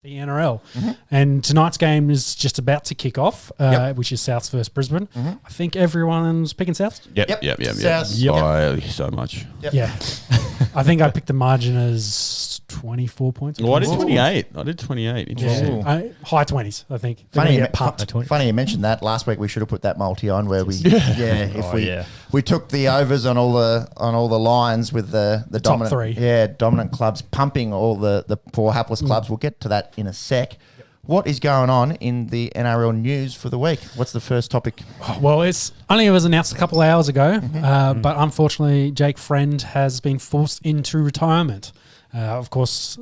the NRL. And tonight's game is just about to kick off, which is Souths versus Brisbane. I think everyone's picking Souths. Yep. Souths. By so much. Yep. Yeah. I think I picked the margin as 24 points. Well, I did 28. I did 28. Interesting. High 20s, I think. Funny you mentioned that. Last week we should have put that multi on where we we took the overs on all the lines with the dominant top three. Dominant clubs pumping all the poor hapless clubs. We'll get to that in a sec. What is going on in the NRL news for the week? What's the first topic? Well, it was announced a couple of hours ago, but unfortunately, Jake Friend has been forced into retirement. Of course,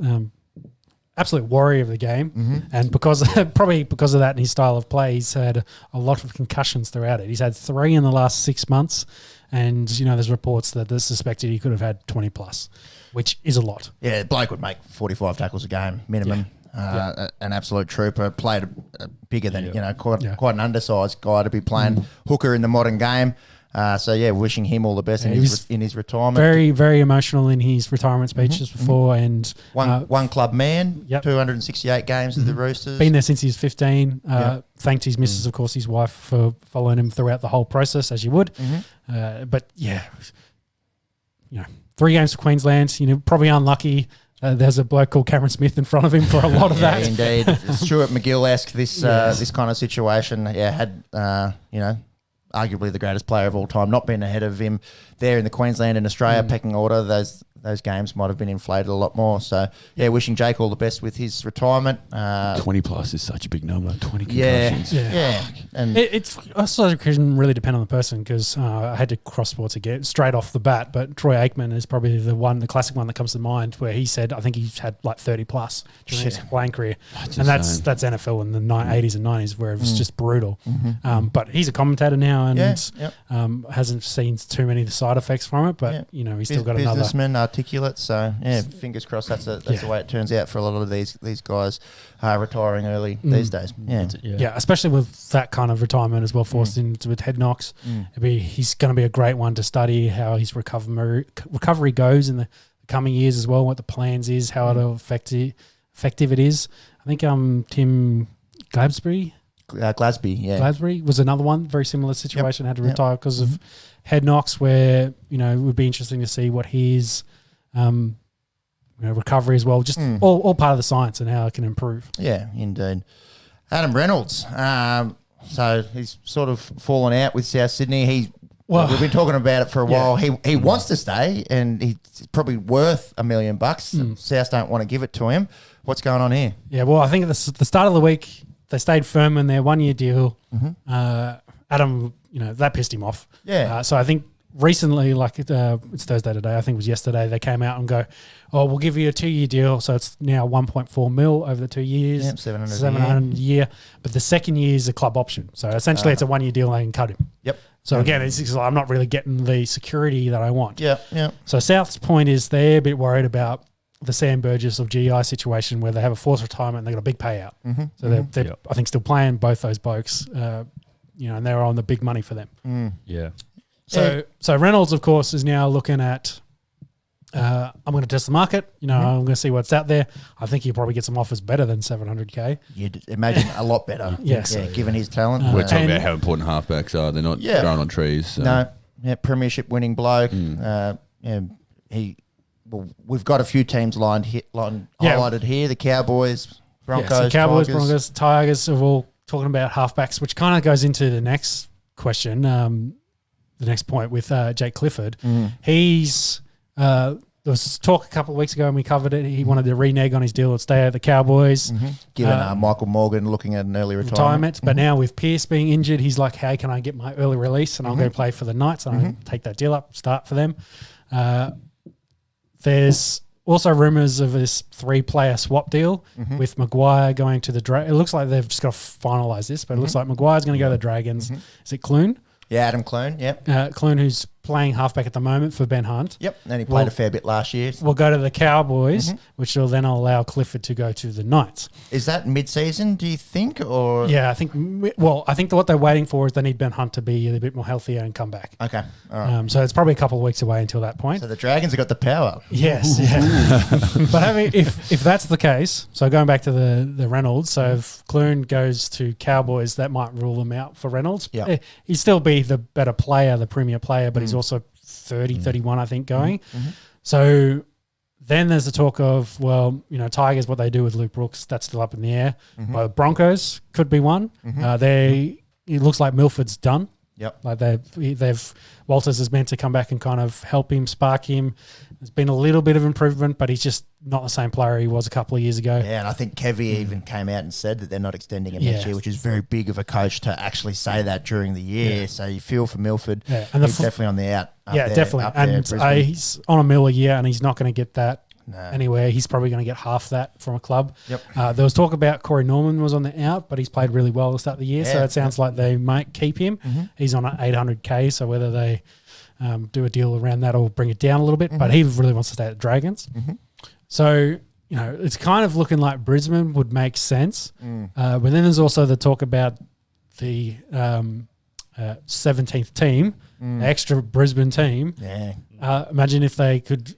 absolute warrior of the game, and probably because of that and his style of play, he's had a lot of concussions throughout it. He's had 3 in the last 6 months, and there's reports that they're suspected he could have had 20 plus, which is a lot. Yeah, Blake would make 45 tackles a game minimum. Yeah. An absolute trooper, played bigger than quite an undersized guy to be playing hooker in the modern game. Wishing him all the best in his retirement. Very, very emotional in his retirement speeches before, and one club man. 268 games with the Roosters. Been there since he was 15. Thanked his missus, of course, his wife, for following him throughout the whole process, as you would. 3 games for Queensland. Probably unlucky. There's a bloke called Cameron Smith in front of him for a lot of that. Indeed. Stuart McGill-esque, this kind of situation. Had arguably the greatest player of all time not been ahead of him there in the Queensland and Australia pecking order. Those games might have been inflated a lot more. So, wishing Jake all the best with his retirement. 20 plus is such a big number. 20 concussions. Yeah. And it's also can really depend on the person, because I had to cross sports again straight off the bat, but Troy Aikman is probably the classic one that comes to mind, where he said, I think he's had like 30 plus during his playing career. That's NFL in the 80s and 90s, where it was just brutal. But he's a commentator now and hasn't seen too many of the side effects from it, but he's still got another businessman, articulate. So fingers crossed that's the way it turns out for a lot of these guys retiring early these days. Especially with that kind of retirement as well, forced into with head knocks. He's going to be a great one to study how his recovery goes in the coming years as well, what the plans is, how it'll effective it is. I think Tim Glasby was another one, very similar situation, had to retire because of head knocks, where it would be interesting to see what his recovery as well, just all part of the science and how it can improve. Yeah, indeed. Adam Reynolds, so he's sort of fallen out with South Sydney. We've been talking about it for a while. He wants to stay, and he's probably worth $1 million. South don't want to give it to him. What's going on here? Yeah, well, I think at the start of the week they stayed firm in their 1-year deal. Adam, that pissed him off. Yeah. So I think recently, it's Thursday today, I think it was yesterday, they came out and go, we'll give you a 2-year deal. So it's now 1.4 mil over the 2 years. Yep, 700 a year. But the second year is a club option. So essentially it's a 1-year deal and they can cut him. Yep. So again, it's like, I'm not really getting the security that I want. Yeah. So South's point is they're a bit worried about the Sam Burgess of GI situation, where they have a forced retirement and they got a big payout. So they're I think, still playing both those blokes, and they're on the big money for them. So Reynolds, of course, is now looking at, I'm going to test the market. I'm going to see what's out there. I think he'll probably get some offers better than $700K. You'd imagine a lot better. Given his talent. We're talking about how important halfbacks are. They're not growing on trees. So. No, premiership winning bloke. We've got a few teams highlighted here. The Cowboys, Broncos, Cowboys, Tigers. Broncos, Tigers are all talking about halfbacks, which kind of goes into the next question, the next point with Jake Clifford. He's there was talk a couple of weeks ago and we covered it. He wanted to renege on his deal and stay at the Cowboys. Given Michael Morgan looking at an early retirement. But now with Pearce being injured, he's like, hey, can I get my early release and I'll go play for the Knights and I'll take that deal up, start for them. There's also rumours of this 3-player swap deal with Mcguire going to the Dragons. It looks like they've just got to finalise this, but it looks like Mcguire's going to go to the Dragons. Is it Clune? Yeah, Adam Clune, yep. Clune, who's playing halfback at the moment for Ben Hunt. Yep, and he played a fair bit last year. We'll go to the Cowboys, which will then allow Clifford to go to the Knights. Is that mid-season, do you think? Or Yeah, I think what they're waiting for is they need Ben Hunt to be a bit more healthier and come back. Okay, all right. So it's probably a couple of weeks away until that point. So the Dragons have got the power. Yes, yeah. But if that's the case, so going back to the Reynolds, so if Clune goes to Cowboys, that might rule him out for Reynolds. Yeah. He'd still be the better player, the premier player, but he's also 30, 31, I think, going. So then there's the talk of, Tigers, what they do with Luke Brooks, that's still up in the air. But the Broncos could be one. It looks like Milford's done. Yep. Like they've Walters is meant to come back and kind of help him, spark him. There's been a little bit of improvement, but he's just not the same player he was a couple of years ago. Yeah, and I think Kevy even came out and said that they're not extending him next year, which is very big of a coach to actually say that during the year. Yeah. So you feel for Milford. Yeah. And he's definitely on the out. Definitely. And he's on $1 million a year, and he's not going to get that anywhere. He's probably going to get half that from a club. Yep. There was talk about Corey Norman was on the out, but he's played really well to start the year, so it sounds like they might keep him. He's on an $800K, so whether they do a deal around that or bring it down a little bit, but he really wants to stay at the Dragons. So, it's kind of looking like Brisbane would make sense. But then there's also the talk about the 17th team, the extra Brisbane team. Yeah. Imagine if they could,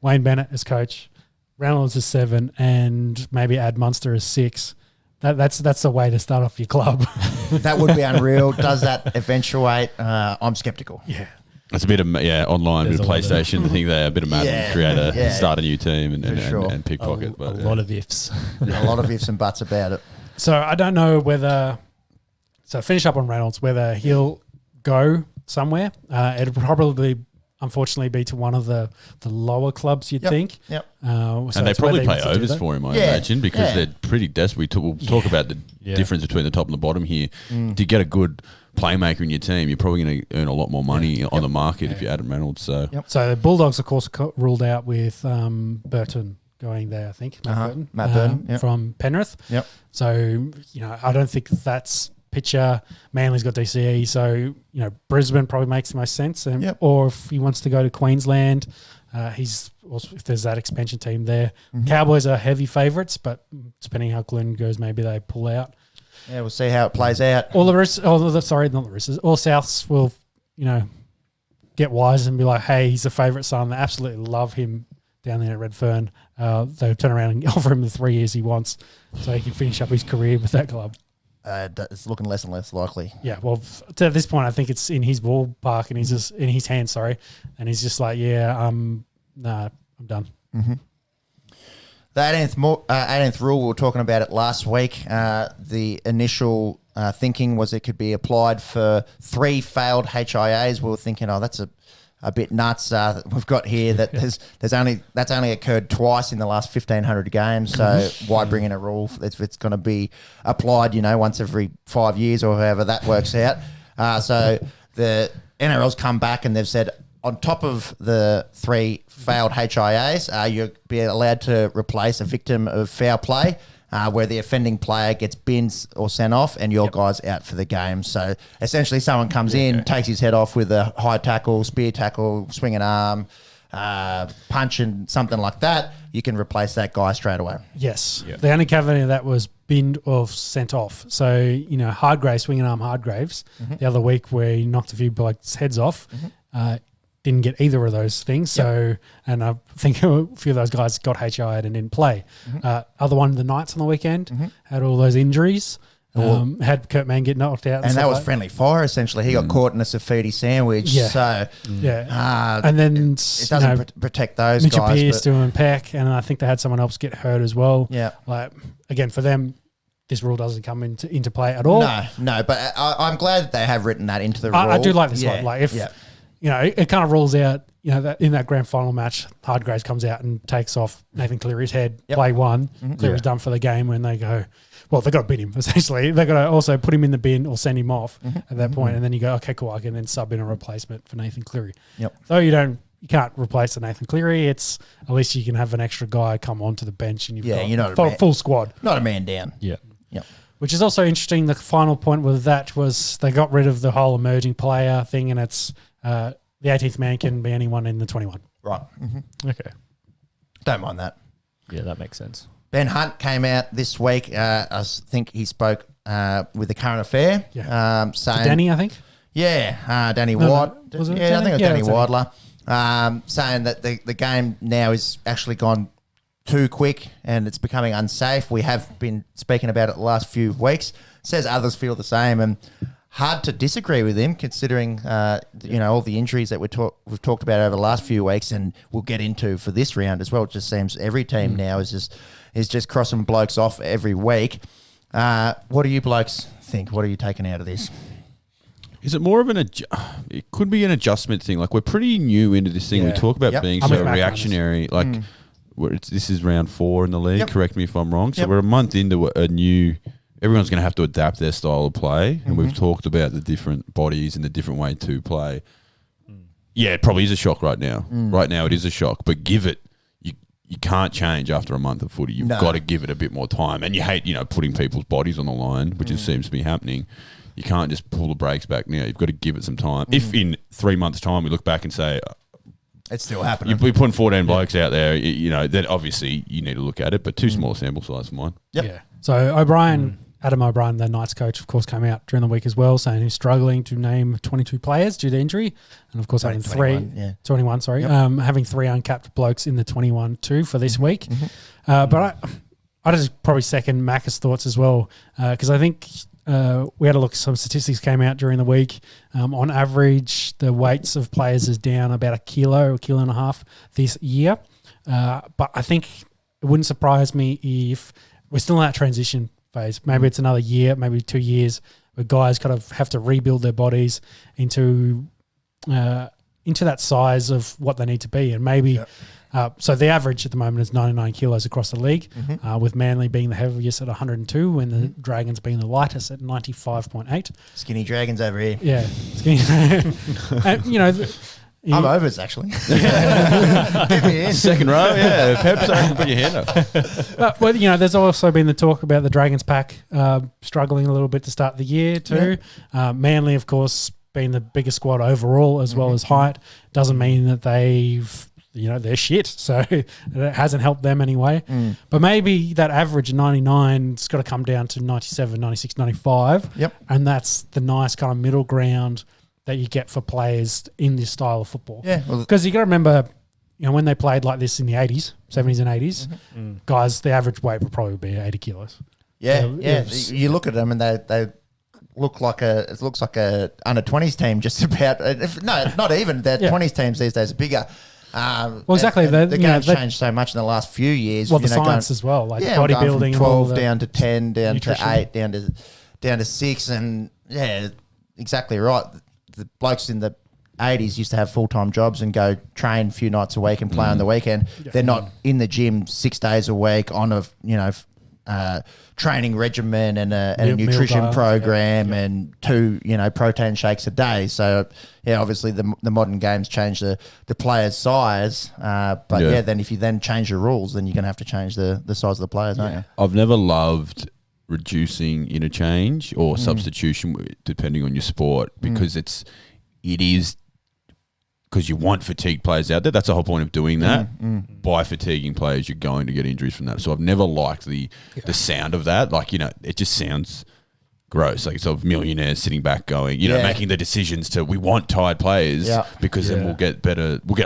Wayne Bennett as coach, Reynolds as 7, and maybe add Munster as 6. That's the way to start off your club. That would be unreal. Does that eventuate? I'm skeptical. Yeah. It's a bit of online, a bit of PlayStation. I think they're a bit of Madden, start a new team and pickpocket. A lot of ifs. A lot of ifs and buts about it. So I don't know whether – so finish up on Reynolds, whether he'll go somewhere. It'll probably – unfortunately, be to one of the lower clubs, you'd think. Yep. So and they probably play overs for him, I imagine, because they're pretty desperate. We'll talk about the difference between the top and the bottom here. To get a good playmaker in your team, you're probably going to earn a lot more money on the market if you Adam Reynolds. So the Bulldogs, of course, ruled out with Burton going there, I think. Matt Burton. From Penrith. Yep. So, I don't think that's pitcher. Manly's got DCE, so Brisbane probably makes the most sense. Or if he wants to go to Queensland, he's also, if there's that expansion team there. Cowboys are heavy favourites, but depending how Glenn goes, maybe they pull out. Yeah, we'll see how it plays out. All the rest, not the Roosters. All Souths will, get wise and be like, hey, he's a favourite son. They absolutely love him down there at Redfern. They'll turn around and offer him the 3 years he wants, so he can finish up his career with that club. It's looking less and less likely. Yeah, well, to this point, I think it's in his ballpark and he's just in his hands. And he's just like, I'm done. The 18th rule, we were talking about it last week. The initial thinking was it could be applied for 3 failed HIAs. We were thinking, that's a bit nuts. We've got here that that's only occurred twice in the last 1,500 games. So why bring in a rule if it's going to be applied, once every 5 years or however that works out? So the NRL's come back and they've said on top of the 3 failed HIAs, you'll be allowed to replace a victim of foul play. Where the offending player gets binned or sent off and your guy's out for the game. So essentially someone comes in, takes his head off with a high tackle, spear tackle, swinging arm, punch and something like that, you can replace that guy straight away. Yes. Yep. The only caveat of that was binned or sent off. So, Hardgraves, swinging arm Hardgraves, the other week where he knocked a few blokes' heads off, didn't get either of those things. So, and I think a few of those guys got HI'd and didn't play. Other one, the Knights on the weekend, had all those injuries. Had Kurt Mann get knocked out. And that was friendly fire, essentially. He got caught in a Safidi sandwich. Yeah. So, and then it doesn't protect those Mitchell guys. Pearce doing Peck, and I think they had someone else get hurt as well. Yeah. Like, again, for them, this rule doesn't come into play at all. No, but I'm glad that they have written that into the rule. I do like this one. Like, if... it kind of rules out, that in that grand final match, Hardgraves comes out and takes off Nathan Cleary's head, play one. Cleary's done for the game when they go, well, they've got to beat him, essentially. They've got to also put him in the bin or send him off at that point. And then you go, okay, cool, I can then sub in a replacement for Nathan Cleary. So you can't replace the Nathan Cleary. It's at least you can have an extra guy come onto the bench and you've got full squad. Not a man down. Yeah. Which is also interesting. The final point with that was they got rid of the whole emerging player thing, and it's the 18th man can be anyone in the 21. Right. Okay. Don't mind that. Yeah, that makes sense. Ben Hunt came out this week. I think he spoke with the Current Affair. Yeah. Saying, Danny, I think. Yeah, Danny Ward. Was it I think it was Danny Wadler. Saying that the game now is actually gone too quick and it's becoming unsafe. We have been speaking about it the last few weeks. Says others feel the same, and hard to disagree with him considering all the injuries that we've talked about over the last few weeks, and we'll get into for this round as well. It just seems every team now is just crossing blokes off every week. What do you blokes think? What are you taking out of this? Is it more of it could be an adjustment thing. Like, we're pretty new into this thing. We talk about being so reactionary. Like, this is round 4 in the league. Correct me if I'm wrong. So we're a month into a new. Everyone's going to have to adapt their style of play, and we've talked about the different bodies and the different way to play. Yeah, it probably is a shock right now. Right now, it is a shock, but give it. You can't change after a month of footy. You've got to give it a bit more time, and you hate putting people's bodies on the line, which seems to be happening. You can't just pull the brakes back now. You've got to give it some time. If in 3 months' time we look back and say it's still happening, we're putting 14 blokes out there, then obviously you need to look at it. But too small a sample size for mine. Yep. Yeah. So Adam O'Brien, the Knights coach, of course, came out during the week as well, saying he's struggling to name 22 players due to injury, and of course having 21, having 3 uncapped blokes in the 21 too for this week. But I just probably second Macca's thoughts as well, because I think we had a look. Some statistics came out during the week. On average, the weights of players is down about a kilo and a half this year. But I think it wouldn't surprise me if we're still in that transition phase. Maybe it's another year, maybe 2 years, where guys kind of have to rebuild their bodies into that size of what they need to be, and maybe. So the average at the moment is 99 kilos across the league, with Manly being the heaviest at 102 and the Dragons being the lightest at 95.8. Skinny Dragons over here. Yeah, skinny. And, I'm overs, actually. Second row, Pep, sorry, put your hand up. There's also been the talk about the Dragons pack struggling a little bit to start the year too. Manly, of course, being the biggest squad overall as well as height, doesn't mean that they're shit. So it hasn't helped them anyway. But maybe that average 99 has got to come down to 97, 96, 95. Yep. And that's the nice kind of middle ground that you get for players in this style of football. Yeah. Because you got to remember, when they played like this in the 80s, 70s and 80s, guys, the average weight would probably be 80 kilos. Yeah. You look at them and they look like it looks like a under 20s team just about. No, not even. Their 20s teams these days are bigger. Well, exactly. The game's changed so much in the last few years. Well, the science as well, like bodybuilding, from 12 down to 10, down nutrition. to 8, down to 6, and exactly right. The blokes in the 80s used to have full-time jobs and go train a few nights a week and play on the weekend. Yeah. They're not in the gym 6 days a week on a training regimen and a nutrition program and 2 protein shakes a day. So obviously the modern game's changed the player's size, then if you then change the rules, then you're going to have to change the size of the players, aren't you? I've never loved reducing interchange or substitution depending on your sport, because it is because you want fatigued players out there. That's the whole point of doing that. By fatiguing players, you're going to get injuries from that. So I've never liked the sound of that. Like, it just sounds gross. Like, sort of millionaires sitting back going, making the decisions we want tired players because then we'll get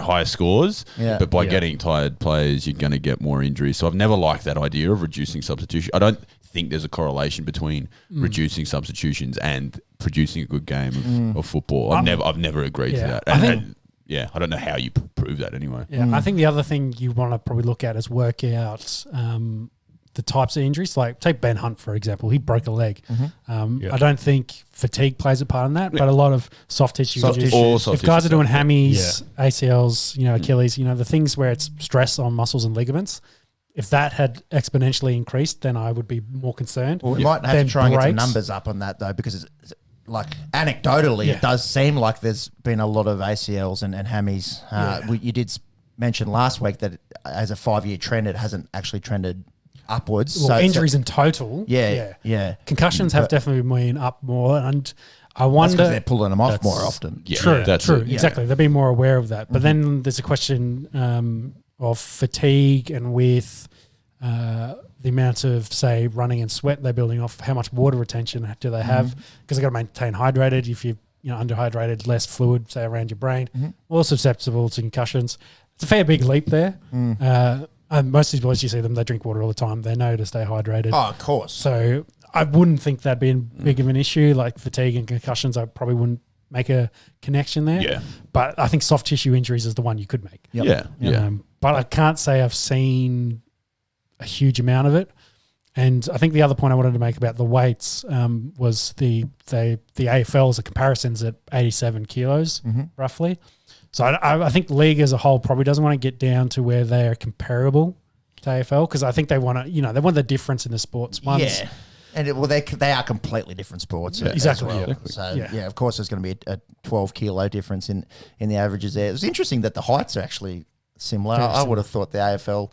higher scores. Yeah. But by getting tired players, you're going to get more injuries. So I've never liked that idea of reducing substitution. I don't think there's a correlation between reducing substitutions and producing a good game of football. I've never agreed to that. I don't know how you prove that anyway. Yeah, I think the other thing you want to probably look at is work out the types of injuries. Like, take Ben Hunt, for example. He broke a leg. I don't think fatigue plays a part in that, but a lot of soft tissue. If guys are doing hammies, ACLs, Achilles, the things where it's stress on muscles and ligaments, if that had exponentially increased, then I would be more concerned. Well, we might have to try and get some numbers up on that, though, because it's like anecdotally, it does seem like there's been a lot of ACLs and hammies. You did mention last week that as a 5-year trend, it hasn't actually trended upwards. Well, injuries in total. Yeah. Concussions have definitely been up more, and I wonder. That's because they're pulling them off more often. Yeah, True, that's true, it. exactly. They'll be more aware of that. But then there's a question of fatigue and with the amount of, say, running and sweat they're building off, how much water retention do they have? Because they've got to maintain hydrated. If you're underhydrated, less fluid, say, around your brain, more susceptible to concussions. It's a fair big leap there. Most of these boys, you see them, they drink water all the time. They know to stay hydrated. Oh, of course. So I wouldn't think that'd be big of an issue. Like fatigue and concussions, I probably wouldn't make a connection there. Yeah. But I think soft tissue injuries is the one you could make. Yep. Yeah. But I can't say I've seen a huge amount of it. And I think the other point I wanted to make about the weights was the AFL's comparisons at 87 kilos, roughly. So I think the league as a whole probably doesn't want to get down to where they are comparable to AFL because I think they want to, they want the difference in the sports. Yeah. And they are completely different sports. Yeah, exactly. Well. Yeah. So, of course, there's going to be a 12 kilo difference in the averages there. It was interesting that the heights are actually similar. I would have thought the AFL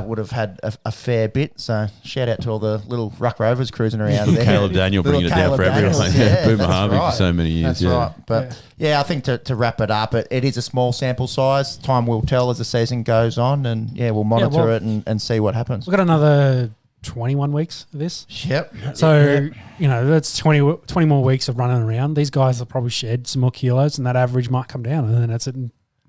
would have had a fair bit. So shout out to all the little Ruck Rovers cruising around there. Caleb Daniel bringing it down for everyone. Boomer Harvey for so many years. That's right. But I think to wrap it up, it is a small sample size. Time will tell as the season goes on, and we'll monitor it and see what happens. We've got another 21 weeks of this. Yep. So, that's 20 more weeks of running around. These guys will probably shed some more kilos, and that average might come down, and then that's at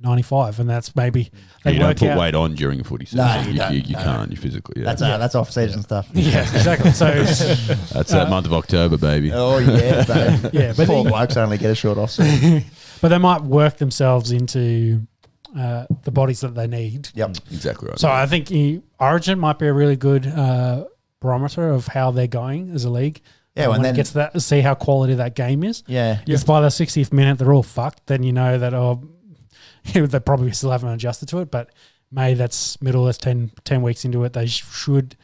95, and that's maybe they you work don't put out. weight on during a footy season. No, you can't. You physically. Yeah. That's off-season stuff. Yeah, exactly. So that's that month of October, baby. Oh yeah, baby. Yeah, but poor blokes only get a short off season. But they might work themselves into the bodies that they need. Yep, exactly right. So I think Origin might be a really good barometer of how they're going as a league. Yeah, when it gets to that, see how quality that game is. Yeah, if by the 60th minute they're all fucked, then you know that they probably still haven't adjusted to it. But May, that's middle, that's 10 weeks into it. They should,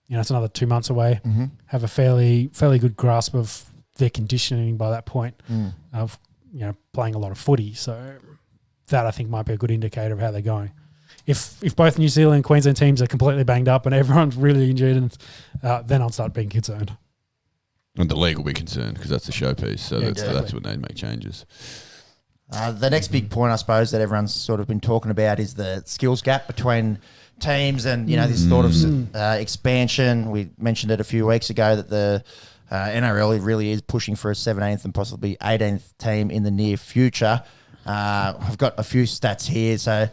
it's another 2 months away. Have a fairly good grasp of their conditioning by that point of playing a lot of footy. So that I think might be a good indicator of how they're going. If both New Zealand and Queensland teams are completely banged up and everyone's really injured, then I'll start being concerned. And the league will be concerned because that's the showpiece. So that's when they make changes. The next big point, I suppose, that everyone's sort of been talking about is the skills gap between teams and, this thought of expansion. We mentioned it a few weeks ago that the NRL really is pushing for a 17th and possibly 18th team in the near future. I've got a few stats here. So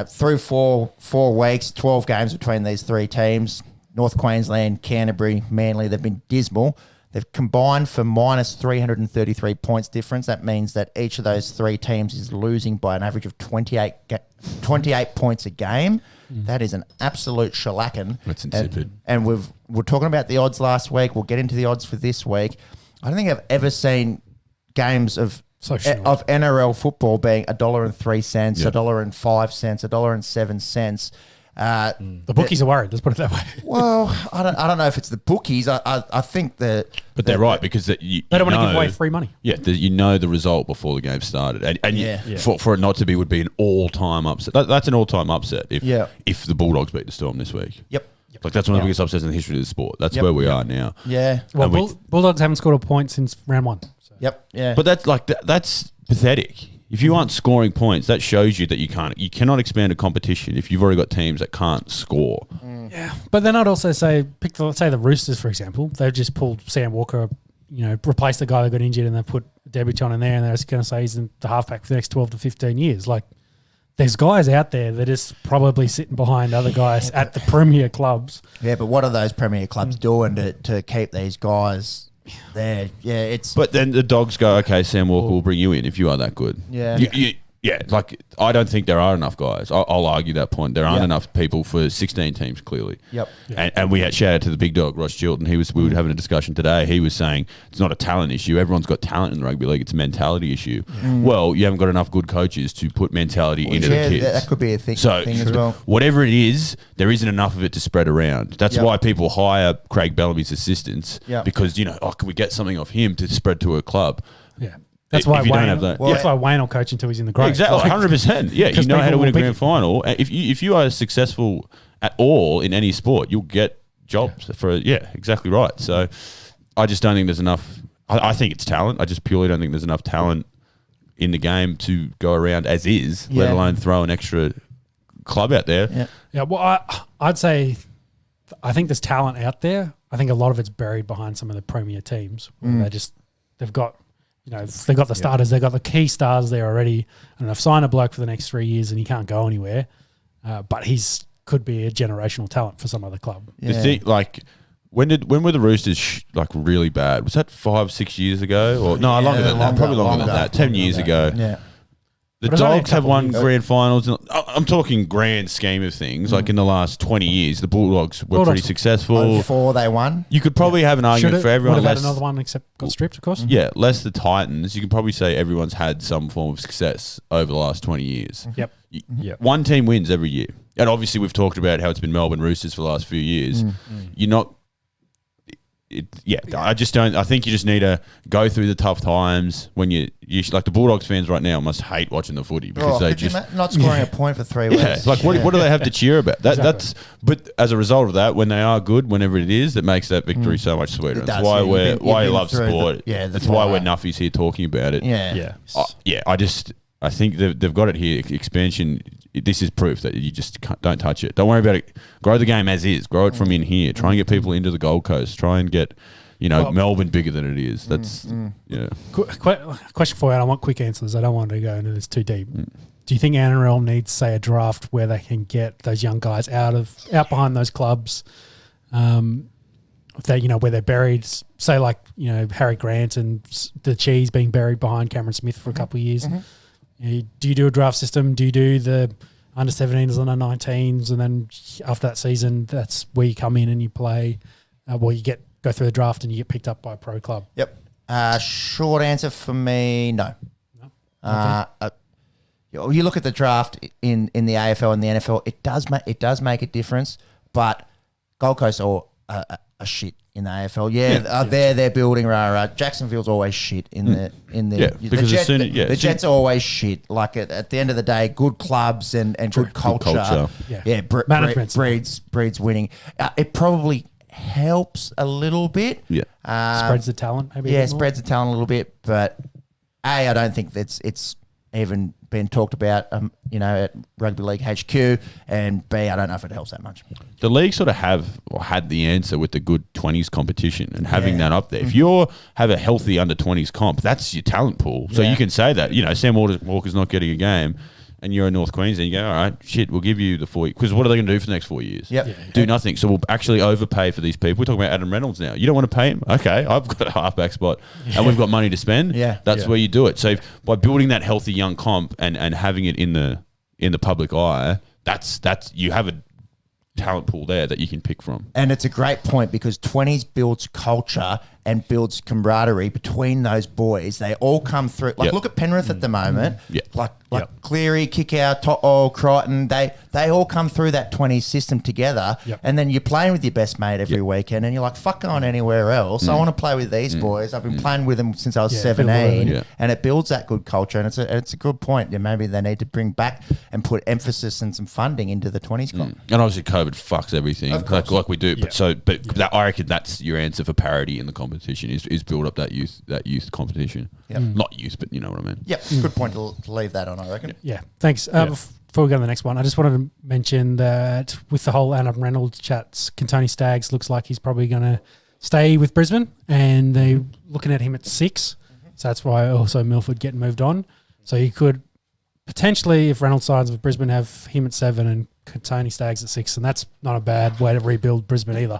through four weeks, 12 games between these three teams, North Queensland, Canterbury, Manly, they've been dismal. They've combined for minus 333 points difference. That means that each of those three teams is losing by an average of 28 points a game. That is an absolute shellacking. That's insipid. And we're talking about the odds last week. We'll get into the odds for this week. I don't think I've ever seen games of NRL football being $1.03, $1.05, $1.07. The bookies are worried. Let's put it that way. Well, I don't know if it's the bookies. I think that, but they're right because they don't want to give away free money. Yeah, the result before the game started, and for it not to be would be an all-time upset. That's an all-time upset if the Bulldogs beat the Storm this week. Yep. Like that's one of the biggest upsets in the history of the sport. That's where we are now. Yeah. Well, Bulldogs haven't scored a point since round one. So. Yep. Yeah. But that's pathetic. If you aren't scoring points, that shows you that you cannot expand a competition if you've already got teams that can't score. Yeah, but then I'd also say, let's say the Roosters, for example. They've just pulled Sam Walker, replaced the guy that got injured, and they put a debutant in there, and they're just going to say he's the halfback for the next 12 to 15 years. Like, there's guys out there that is probably sitting behind other guys at the premier clubs. Yeah, but what are those premier clubs doing to keep these guys there? Yeah, But then the Dogs go, okay, Sam Walker will bring you in if you are that good. Yeah. I don't think there are enough guys. I'll argue that point. There aren't enough people for 16 teams, clearly. Yep. And we had shout out to the big dog, Ross Chilton. We were having a discussion today. He was saying it's not a talent issue. Everyone's got talent in the rugby league. It's a mentality issue. Well, you haven't got enough good coaches to put mentality into the kids. That could be a thing as well. Whatever it is, there isn't enough of it to spread around. That's why people hire Craig Bellamy's assistants because, can we get something off him to spread to a club? Yeah. That's why that's why Wayne will coach until he's in the grade. Exactly, 100%. Yeah, you know how to win a grand final. If you are successful at all in any sport, you'll get jobs for exactly right. So I just don't think there's enough. I think it's talent. I just purely don't think there's enough talent in the game to go around as is, let alone throw an extra club out there. Yeah. Well, I'd say I think there's talent out there. I think a lot of it's buried behind some of the premier teams. Where they've got the starters, they've got the key stars there already, and they've signed a bloke for the next 3 years, and he can't go anywhere. But he's could be a generational talent for some other club. Yeah. When were the Roosters really bad? Was that 5-6 years ago? Or no, longer than that. Probably longer than that. 10 years ago. Yeah. The Dogs have won grand finals. I'm talking grand scheme of things. Like in the last 20 years, the Bulldogs were pretty successful. Before they won. You could probably have an argument for everyone. Would have had another one except got stripped, of course. Yeah, less the Titans. You can probably say everyone's had some form of success over the last 20 years. Yep. One team wins every year. And obviously we've talked about how it's been Melbourne Roosters for the last few years. You're not... I just don't. I think you just need to go through the tough times when you like the Bulldogs fans right now must hate watching the footy because they just not scoring a point for 3 weeks. Yeah, like what do they have to cheer about? That's but as a result of that, when they are good, whenever it is, that makes that victory so much sweeter. That's why why you love sport. That's why we're Nuffy's here talking about it. I think they've got it here. Expansion. This is proof that you just don't touch it. Don't worry about it. Grow the game as is. Grow it from in here. Try and get people into the Gold Coast. Try and get, Melbourne bigger than it is. That's Question for you. I don't want quick answers. I don't want to go into this too deep. Do you think NRL needs, say, a draft where they can get those young guys out behind those clubs? If they, where they're buried, say like Harry Grant and the Cheese being buried behind Cameron Smith for a couple of years. Do you do a draft system? Do you do the under 17s, under 19s, and then after that season, that's where you come in and you play? You go through the draft and you get picked up by a pro club. Yep. Short answer for me, no. You look at the draft in the AFL and the NFL. It does make a difference, but Gold Coast are shit in the AFL. They're building rah. Jacksonville's always shit in the the Jets are always shit. Like at the end of the day, good clubs and good culture. Management breeds winning. It probably helps a little bit. Spreads the talent maybe. Spreads the talent a little bit, but I don't think it's even been talked about, at Rugby League HQ, and B, I don't know if it helps that much. The league sort of had the answer with the good 20s competition and having that up there. If you have a healthy under 20s comp, that's your talent pool. So you can say that, Sam Walker's not getting a game and you're in North Queensland, you go, all right, shit, we'll give you the 4 years. Because what are they going to do for the next 4 years? Do nothing. So we'll actually overpay for these people. We're talking about Adam Reynolds now. You don't want to pay him? Okay, I've got a halfback spot and we've got money to spend. That's where you do it. So by building that healthy young comp and having it in the public eye, that's you have a talent pool there that you can pick from. And it's a great point because 20s builds culture and builds camaraderie between those boys. They all come through. Look at Penrith at the moment. Cleary, Kickout, To'o, Crichton. They all come through that 20s system together. And then you're playing with your best mate every weekend and you're like, fuck going anywhere else. I want to play with these boys. I've been playing with them since I was 17. And it builds that good culture. And it's a good point. Maybe they need to bring back and put emphasis and some funding into the 20s comp. And obviously COVID fucks everything like we do. But I reckon that's your answer for parity in the competition is build up that youth competition. Not youth, but you know what I mean. Good point to leave that on, I reckon. Thanks. Before we go to the next one, I just wanted to mention that with the whole Adam Reynolds chats, Kintoni Staggs looks like he's probably going to stay with Brisbane, and they're looking at him at 6. So that's why also Milford getting moved on. So you could potentially, if Reynolds signs with Brisbane, have him at 7 and Kintoni Staggs at 6, and that's not a bad way to rebuild Brisbane either.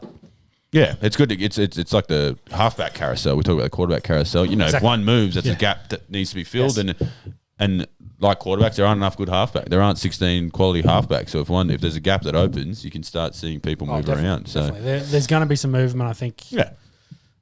Yeah, it's good. It's like the halfback carousel. We talk about the quarterback carousel. If one moves, that's a gap that needs to be filled. And like quarterbacks, there aren't enough good halfbacks. There aren't 16 quality halfbacks. So if there's a gap that opens, you can start seeing people move around. So there's going to be some movement, I think.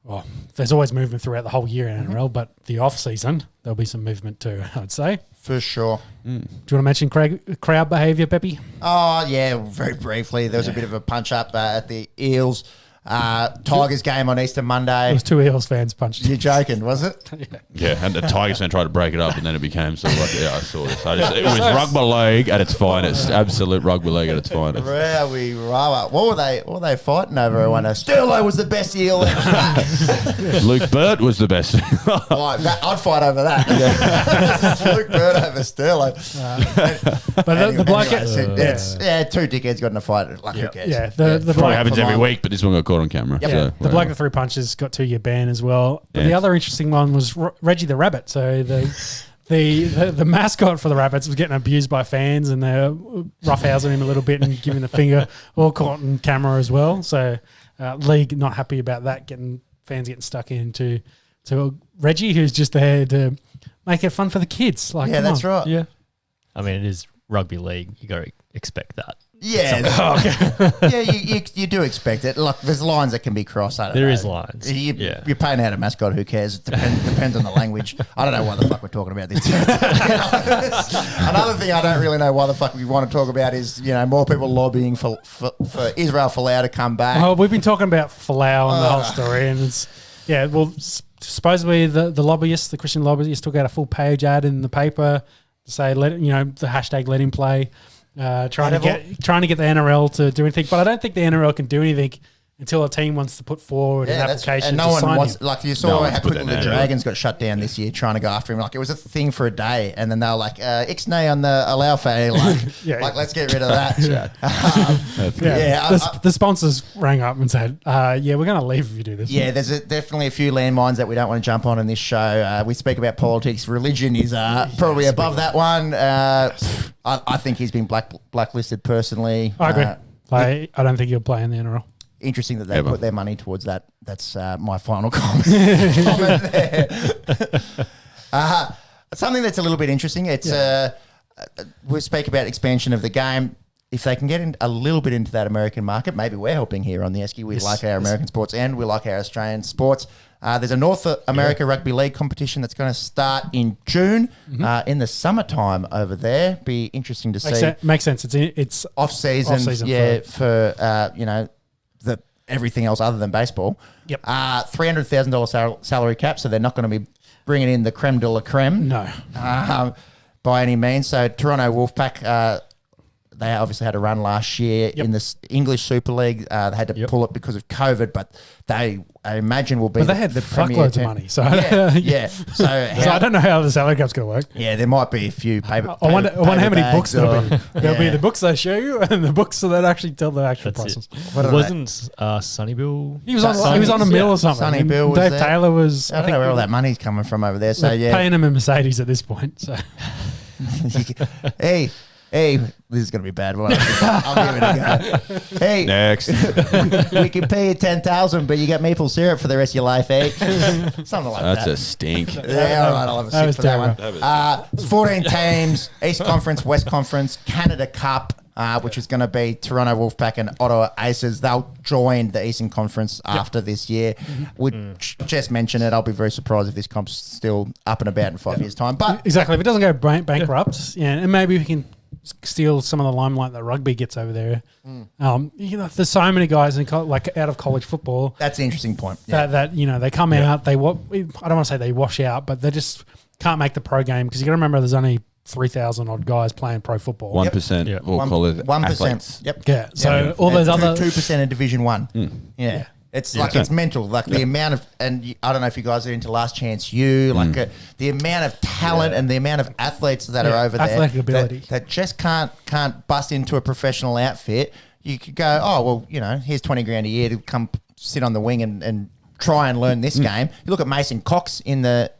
Well, there's always movement throughout the whole year in NRL, but the off season there'll be some movement too, I'd say. For sure. Do you want to mention crowd behaviour, Peppy? Oh yeah, very briefly. There was a bit of a punch up at the Eels. Tigers game on Easter Monday. It was two Eels fans punched. You're joking, was it? Yeah, and the Tigers fan tried to break it up, and then it became sort of like, yeah, I saw this. It was rugby league at its finest. Absolute rugby league at its finest. Really, what were they fighting over? Everyone, Sterlo was the best Eel. Luke Burt was the best. I'd fight over that. Luke Burt over Sterlo. But the bloke, two dickheads got in a fight. Like, who cares? Yeah, the Probably happens every week, but this one got caught on camera. Yep. So, the bloke that threw punches got 2-year ban as well. But the other interesting one was Reggie the Rabbit. So the mascot for the Rabbits was getting abused by fans, and they're roughhousing him a little bit and giving the finger, all caught on camera as well. So league not happy about that, fans getting stuck into Reggie, who's just there to make it fun for the kids. Like, yeah, that's right. Yeah. I mean, it is rugby league. You got to expect that. Yeah, you do expect it. Like, there's lines that can be crossed. There is lines. You're paying out a mascot. Who cares? It depends on the language. I don't know why the fuck we're talking about this. Another thing I don't really know why the fuck we want to talk about is, more people lobbying for Israel Folau to come back. Well, we've been talking about Folau and the whole story, and it's supposedly the lobbyists, the Christian lobbyists, took out a full page ad in the paper to say the hashtag let him play. Trying to get the NRL to do anything, but I don't think the NRL can do anything until a team wants to put forward an application. And no one wants, him. like, you saw how quickly the Dragons got shut down this year trying to go after him. Like, it was a thing for a day, and then they were like, Ixnay on the allow fee, let's get rid of that. The sponsors rang up and said, we're going to leave if you do this. Yeah, there's definitely a few landmines that we don't want to jump on in this show. We speak about politics. Religion is probably above that one. I think he's been blacklisted personally. I agree. I don't think he'll play in the NRL. Interesting that they put their money towards that. That's my final comment there. Something that's a little bit interesting. It's we speak about expansion of the game. If they can get a little bit into that American market, maybe we're helping here on the Esky. We like our American sports and we like our Australian sports. There's a North America Rugby League competition that's going to start in June in the summertime over there. Be interesting to see. Makes sense. It's off season for the everything else other than baseball. Yep. $300,000 salary cap, so they're not going to be bringing in the creme de la creme. No. By any means. So Toronto Wolfpack. They obviously had a run last year in the English Super League. They had to pull it because of COVID, but I imagine will be. But they had the fuckloads of money, so So I don't know how the salary cap's going to work. Yeah, there might be a few paper. I wonder how many books there'll be. There'll be the books they show you, and the books that actually tell the actual prices. Wasn't Sonny Bill? He was on a mill or something. Sonny Bill. Dave Taylor was. I don't know where all that money's coming from over there. So paying him a Mercedes at this point. So Hey, this is going to be bad. I'll give it a go. Hey, next. We can pay you $10,000, but you get maple syrup for the rest of your life, eh? Something like that. That's a stink. Yeah, all right, I'll have a sip for that one. It's 14 teams, East Conference, West Conference, Canada Cup, which is going to be Toronto Wolfpack and Ottawa Aces. They'll join the Eastern Conference after this year. We just mentioned it. I'll be very surprised if this comp's still up and about in 5 years' time. But exactly, if it doesn't go bankrupt, and maybe we can steal some of the limelight that rugby gets over there. There's so many guys out of college football. That's an interesting point. That they come out, I don't want to say they wash out, but they just can't make the pro game because you got to remember there's only 3,000 odd guys playing pro football. 1%. We'll call it 1%. Yep. Yeah. So all those other 2% in Division 1. Yeah. It's it's mental. Like the amount of, and I don't know if you guys are into Last Chance U, the amount of talent and the amount of athletes that are over there. Athletic ability. That just can't bust into a professional outfit. You could go, here's 20 grand a year to come sit on the wing and try and learn this game. You look at Mason Cox in the,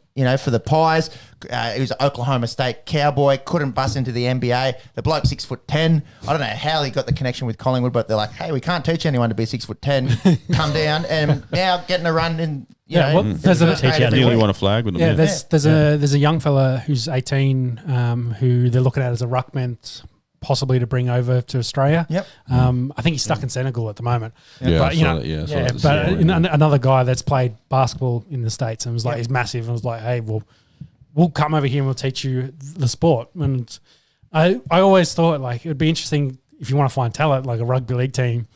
for the Pies. He was an Oklahoma State Cowboy, couldn't bust into the NBA. The bloke 6'10". I don't know how he got the connection with Collingwood, but they're like, hey, we can't teach anyone to be 6'10". Come down, and now getting a run in. There's nearly won a flag with them. Yeah, there's a young fella who's 18 who they're looking at as a ruckman, possibly to bring over to Australia. Yep. I think he's stuck in Senegal at the moment. But another guy that's played basketball in the States and was like, he's massive, and was like, hey, we'll come over here and we'll teach you the sport. And I always thought like it would be interesting if you want to find talent like a rugby league team,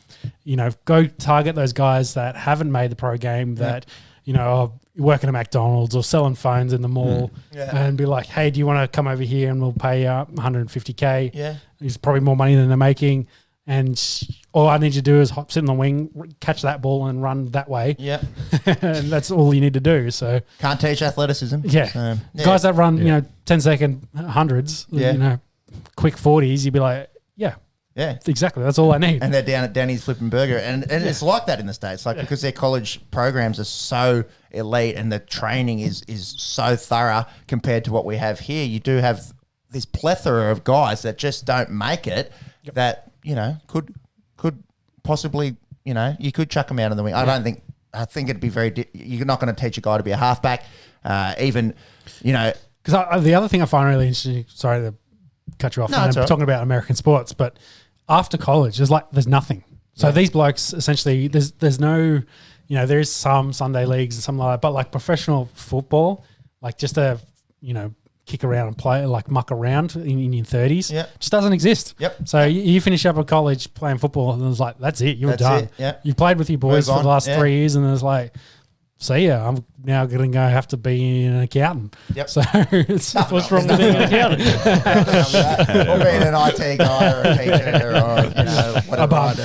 go target those guys that haven't made the pro game that, are working at McDonald's or selling phones in the mall and be like, hey, do you want to come over here and we'll pay you $150K? Yeah. It's probably more money than they're making. And all I need you to do is sit in the wing, catch that ball and run that way. Yeah. And that's all you need to do. So can't teach athleticism. Yeah. So, guys that run, 10-second hundreds, quick 40s, you'd be like, yeah, exactly. That's all I need. And they're down at Danny's Flippin' Burger. And it's like that in the States, because their college programs are so elite and the training is so thorough compared to what we have here. You do have this plethora of guys that just don't make it that, could possibly, you could chuck them out of the wing. I think it'd be you're not going to teach a guy to be a halfback, because the other thing I find really interesting, sorry to cut you off, I'm talking about American sports, but after college, there's nothing. So these blokes, essentially, there's no, there is some Sunday leagues and something like that, but like professional football, like just a, kick around and play, like muck around in your 30s, just doesn't exist. Yep. So you finish up at college playing football and it's like, that's it, you're done. You played with your boys for the last 3 years and it's like, see ya, I'm now going to have to be an accountant. Yep. So what's wrong with being an accountant? Or being an IT guy or a teacher or, whatever.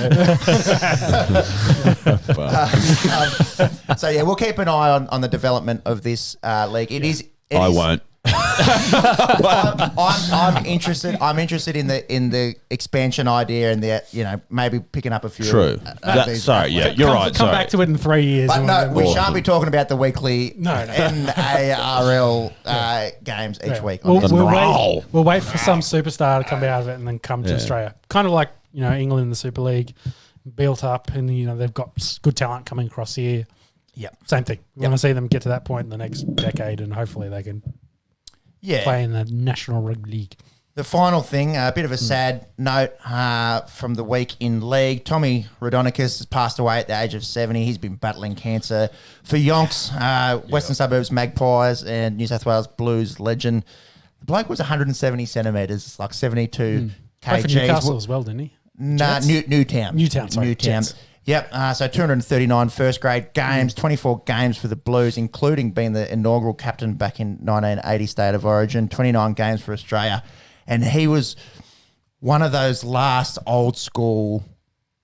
So, we'll keep an eye on the development of this league. I won't. I'm interested. I'm interested in the expansion idea and the maybe picking up a few. True. You're right. Come back to it in 3 years. But no, we shan't be talking about the weekly NRL games each week. We'll wait for some superstar to come out of it and then come to Australia. Kind of like England in the Super League, built up, and they've got good talent coming across here. Yeah, same thing. We want to see them get to that point in the next decade, and hopefully they can. Play in the National Rugby League. The final thing, a bit of a sad note from the week in league. Tommy Raudonikis has passed away at the age of 70. He's been battling cancer for Yonks, Western Suburbs Magpies and New South Wales Blues legend. The bloke was 170 centimetres, like 72 kgs. For Newcastle as well, didn't he? Nah, Newtown. Newtown. Jets. Yep, so 239 first grade games, 24 games for the Blues, including being the inaugural captain back in 1980 State of Origin, 29 games for Australia. And he was one of those last old school,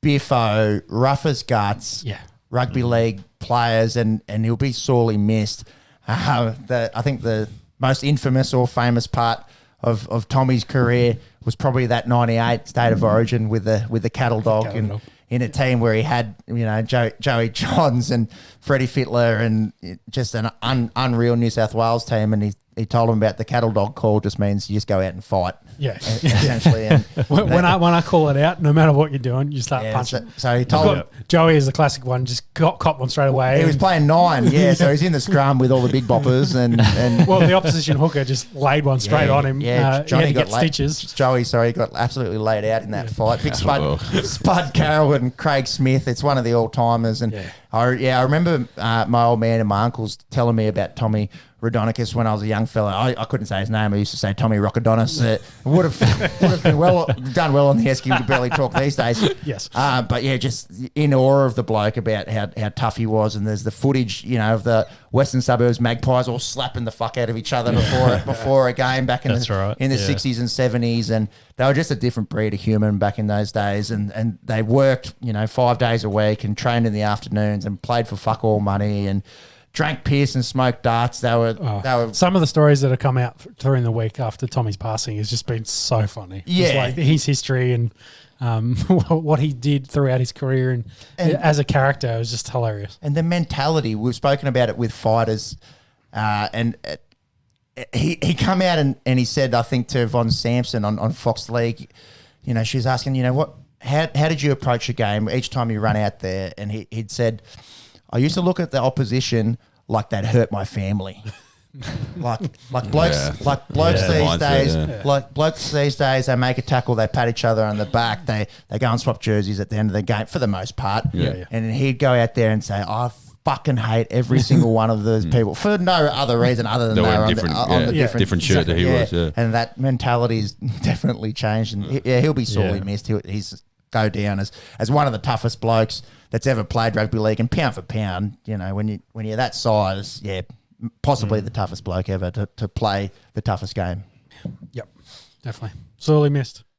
biffo, rough as guts, rugby league players, and he'll be sorely missed. I think the most infamous or famous part of Tommy's career was probably that 98 State of Origin with the cattle dog in a team where he had, Joey Johns and Freddie Fittler and just an unreal New South Wales team. And he told him about the cattle dog call just means you just go out and fight. Yeah. Essentially. And when I call it out, no matter what you're doing, you start punching. So he told him. Joey is the classic one, just cop one straight away. He was playing 9, so he's in the scrum with all the big boppers. And well, the opposition hooker just laid one straight on him. Yeah, Johnny got stitches. Joey, got absolutely laid out in that fight. Big Spud Carroll and Craig Smith. It's one of the all-timers. And I remember my old man and my uncles telling me about Tommy Raudonikis when I was a young fella. I couldn't say his name. I used to say Tommy Rockadonis. Would have been done well on the Esky. We could barely talk these days. Yes. But just in awe of the bloke about how tough he was. And there's the footage, of the Western Suburbs Magpies all slapping the fuck out of each other before a game back in the 60s and 70s. And they were just a different breed of human back in those days. And they worked, 5 days a week and trained in the afternoons and played for fuck all money and drank piss and smoked darts. They were some of the stories that have come out during the week after Tommy's passing has just been so funny. Yeah, it's like his history and what he did throughout his career and as a character, it was just hilarious. And the mentality, we've spoken about it with fighters, and he come out and he said, I think to Von Sampson on Fox League, she was asking, how did you approach a game each time you run out there? And he'd said, I used to look at the opposition like they'd hurt my family. like blokes these days, like blokes these days, they make a tackle, they pat each other on the back, they go and swap jerseys at the end of the game for the most part. And he'd go out there and say, I fucking hate every single one of those people for no other reason other than They were they're on the different shirt that he was. Yeah. And that mentality's definitely changed. And he'll be sorely missed. He's go down as one of the toughest blokes that's ever played rugby league. And pound for pound, you know, when you're that size, possibly the toughest bloke ever to play the toughest game. Yep, definitely sorely missed.